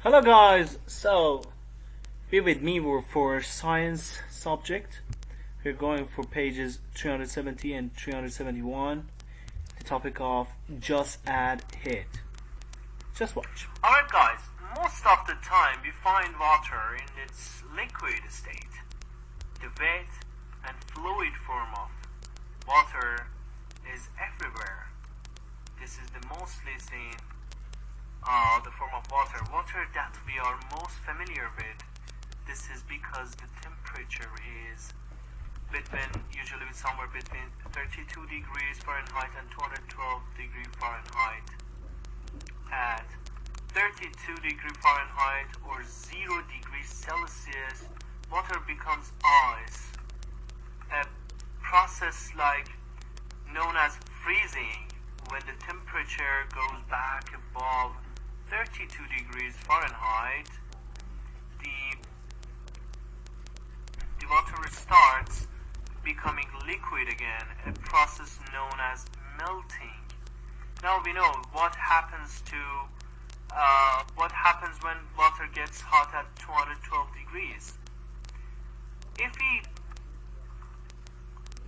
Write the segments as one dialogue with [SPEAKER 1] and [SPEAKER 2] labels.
[SPEAKER 1] Hello guys, so be with me for science subject. We're going for pages 370 and 371, the topic of just add heat. Just watch.
[SPEAKER 2] Alright guys, most of the time we find water in its liquid state. The wet and fluid form of water is everywhere. This is the mostly seen the form of water that we are most familiar with. This is because the temperature is usually somewhere between 32 degrees Fahrenheit and 212 degrees Fahrenheit. At 32 degrees Fahrenheit or 0 degrees Celsius, water becomes ice. A process known as freezing. When the temperature goes back above 32 degrees Fahrenheit, the water starts becoming liquid again, a process known as melting. Now we know what happens when water gets hot at 212 degrees. If we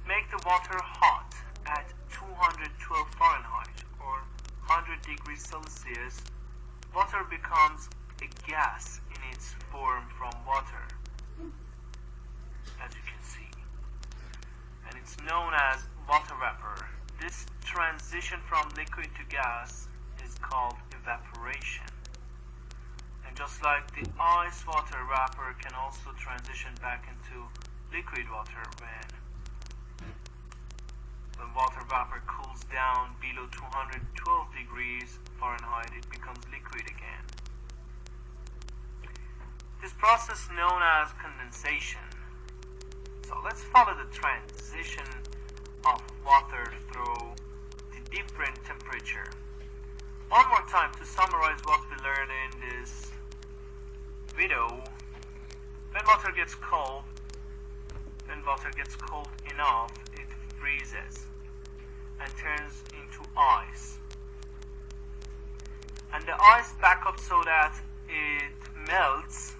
[SPEAKER 2] make the water hot at 212 Fahrenheit or 100 degrees Celsius, water becomes a gas in its form from water, as you can see, and it's known as water vapor. This transition from liquid to gas is called evaporation. And just like the ice water vapor can also transition back into liquid water when water vapor cools down below 212 degrees Fahrenheit, it becomes liquid again. This process known as condensation. So let's follow the transition of water through the different temperature. One more time to summarize what we learned in this video. When water gets cold enough, it freezes and turns into ice, and the ice back up so that it melts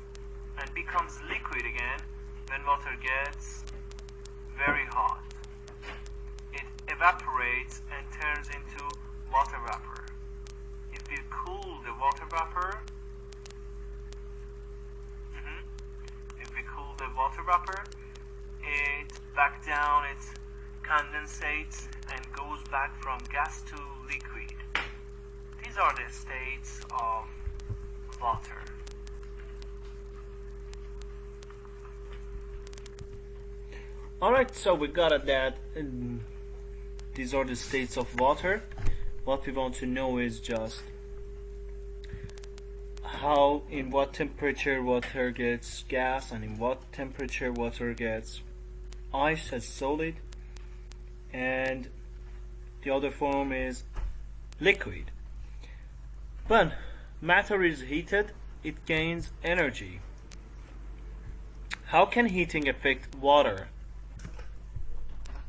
[SPEAKER 2] and becomes liquid again when water gets very hot. It evaporates and turns into water vapor. If we cool the water vapor, it back down, it condensates and goes back from gas to liquid. These are the states of water.
[SPEAKER 1] Alright, so we got at that. These are the states of water. What we want to know is just how, in what temperature water gets gas and in what temperature water gets ice as solid, and the other form is liquid. When matter is heated, it gains energy. How can heating affect water?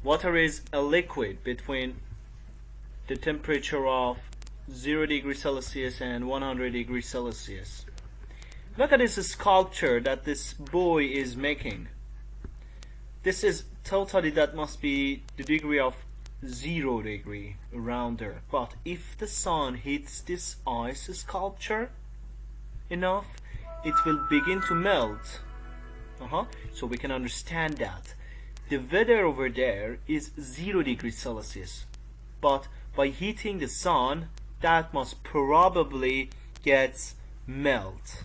[SPEAKER 1] Water is a liquid between the temperature of 0 degrees Celsius and 100 degrees Celsius. Look at this sculpture that this boy is making. This is totally, that must be the degree of 0 degree around there. But if the sun hits this ice sculpture enough, it will begin to melt. So we can understand that the weather over there is 0 degrees Celsius, but by heating the sun, that must probably gets melt.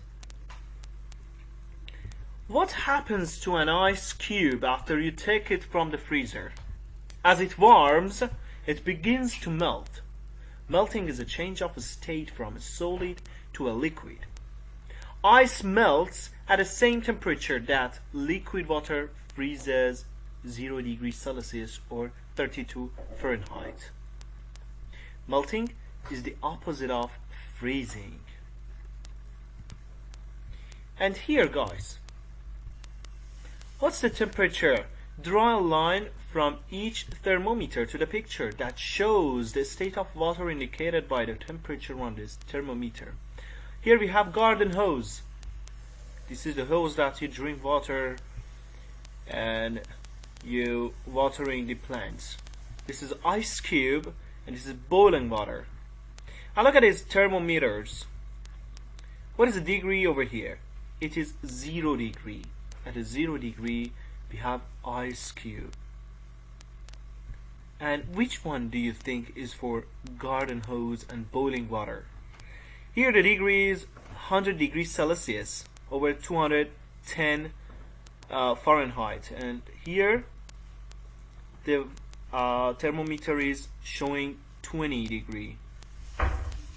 [SPEAKER 1] What happens to an ice cube after you take it from the freezer? As it warms, it begins to melt. Melting is a change of a state from a solid to a liquid. Ice melts at the same temperature that liquid water freezes, 0 degrees Celsius or 32 Fahrenheit. Melting is the opposite of freezing. And here, guys, what's the temperature? Draw a line from each thermometer to the picture that shows the state of water indicated by the temperature on this thermometer. Here we have garden hose. This is the hose that you drink water and you watering the plants. This is ice cube and this is boiling water. Now look at these thermometers. What is the degree over here? It is 0 degree. At a 0 degree we have ice cube. And which one do you think is for garden hose and boiling water? Here the degree is 100 degrees Celsius over 210 Fahrenheit, and here the thermometer is showing 20 degree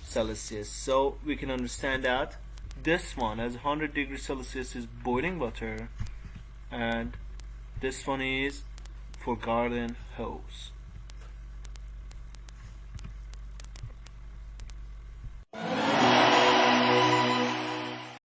[SPEAKER 1] Celsius. So we can understand that this one as 100 degrees Celsius is boiling water, and this one is for garden hose.